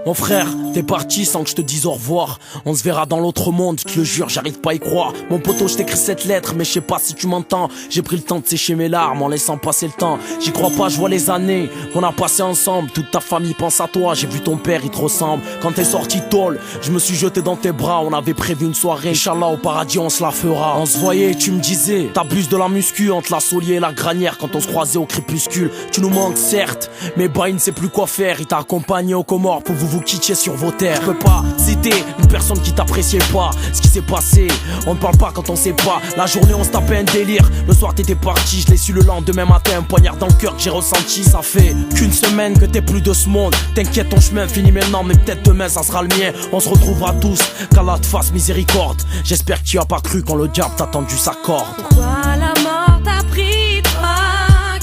Mon frère, t'es parti sans que je te dise au revoir. On se verra dans l'autre monde, je te le jure, j'arrive pas à y croire. Mon poteau, je t'écris cette lettre, mais je sais pas si tu m'entends. J'ai pris le temps de sécher mes larmes en laissant passer le temps. J'y crois pas, je vois les années qu'on a passées ensemble. Toute ta famille pense à toi, j'ai vu ton père, il te ressemble. Quand t'es sorti tôle, je me suis jeté dans tes bras. On avait prévu une soirée, Inch'Allah au paradis on se la fera. On se voyait, tu me disais, t'abuses de la muscu entre la Solier et la Granière. Quand on se croisait au crépuscule, tu nous manques certes, mais bah il ne sait plus quoi faire. Il t'a accompagné aux Comores pour vous quittiez sur vos terres. Je peux pas citer une personne qui t'appréciait pas. Ce qui s'est passé, on ne parle pas quand on sait pas. La journée on se tapait un délire, le soir t'étais parti. Je l'ai su le lendemain matin, un poignard dans le cœur que j'ai ressenti. Ça fait qu'une semaine que t'es plus de ce monde. T'inquiète, ton chemin finit maintenant, mais peut-être demain ça sera le mien. On se retrouvera tous, qu'Allah te fasse miséricorde. J'espère que tu as pas cru quand le diable t'a tendu sa corde. Pourquoi la mort t'a pris, toi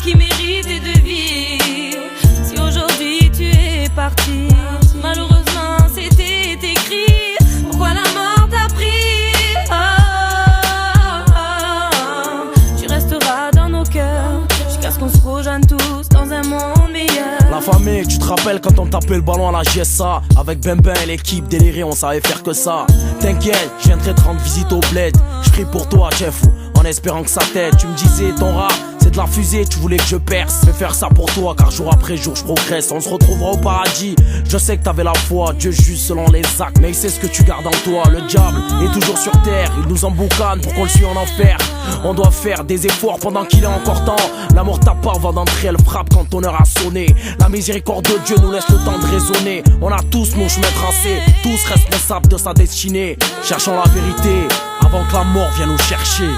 qui méritais de vivre? Si aujourd'hui tu es parti, malheureusement c'était écrit. Pourquoi la mort t'a pris? Tu resteras dans nos cœurs jusqu'à ce qu'on se rejoigne tous dans un monde meilleur. La famille, tu te rappelles quand on tapait le ballon à la GSA? Avec Ben et l'équipe délirée, on savait faire que ça. T'inquiète, je viendrai te rendre visite au bled. Je prie pour toi, Jeff, en espérant que ça t'aide. Tu me disais, ton rat, c'est de la fusée, tu voulais que je perce. Je vais faire ça pour toi, car jour après jour je progresse. On se retrouvera au paradis, je sais que t'avais la foi. Dieu juge selon les actes, mais il sait ce que tu gardes en toi. Le diable est toujours sur terre, il nous emboucane pour qu'on le suive en enfer. On doit faire des efforts pendant qu'il est encore temps. L'amour tape pas avant d'entrer, elle frappe quand ton heure a sonné. La miséricorde de Dieu nous laisse le temps de raisonner. On a tous nos chemins tracés, tous responsables de sa destinée. Cherchons la vérité avant que la mort vienne nous chercher.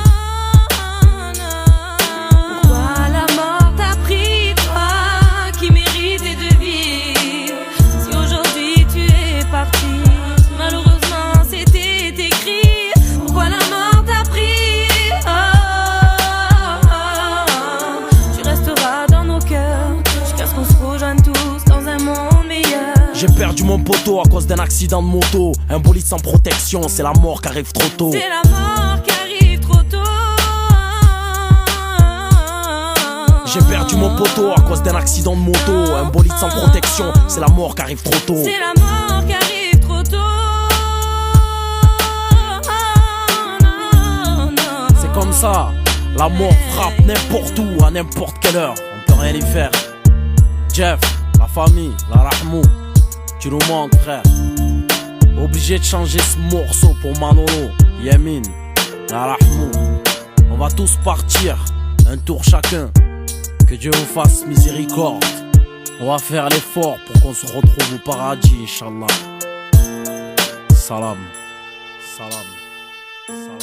Pourquoi la mort t'a pris, toi qui méritais de vivre? Si aujourd'hui tu es parti, malheureusement c'était écrit. Pourquoi la mort t'a pris? Tu resteras dans nos cœurs jusqu'à ce qu'on se rejoigne tous dans un monde meilleur. J'ai perdu mon poteau à cause d'un accident de moto. Un bolide sans protection, c'est la mort qui arrive trop tôt. C'est la mort qui arrive trop tôt. J'ai perdu mon poteau à cause d'un accident de moto. Un bolide sans protection, c'est la mort qui arrive trop tôt. C'est la mort qui arrive trop tôt. C'est comme ça, la mort frappe n'importe où, à n'importe quelle heure. On peut rien y faire. Jeff, la famille, la rahmou, tu nous manques frère. Obligé de changer ce morceau pour Manolo, Yamin, la rahmou. On va tous partir, un tour chacun. Que Dieu vous fasse miséricorde. On va faire l'effort pour qu'on se retrouve au paradis, Inch'Allah. Salam. Salam. Salam.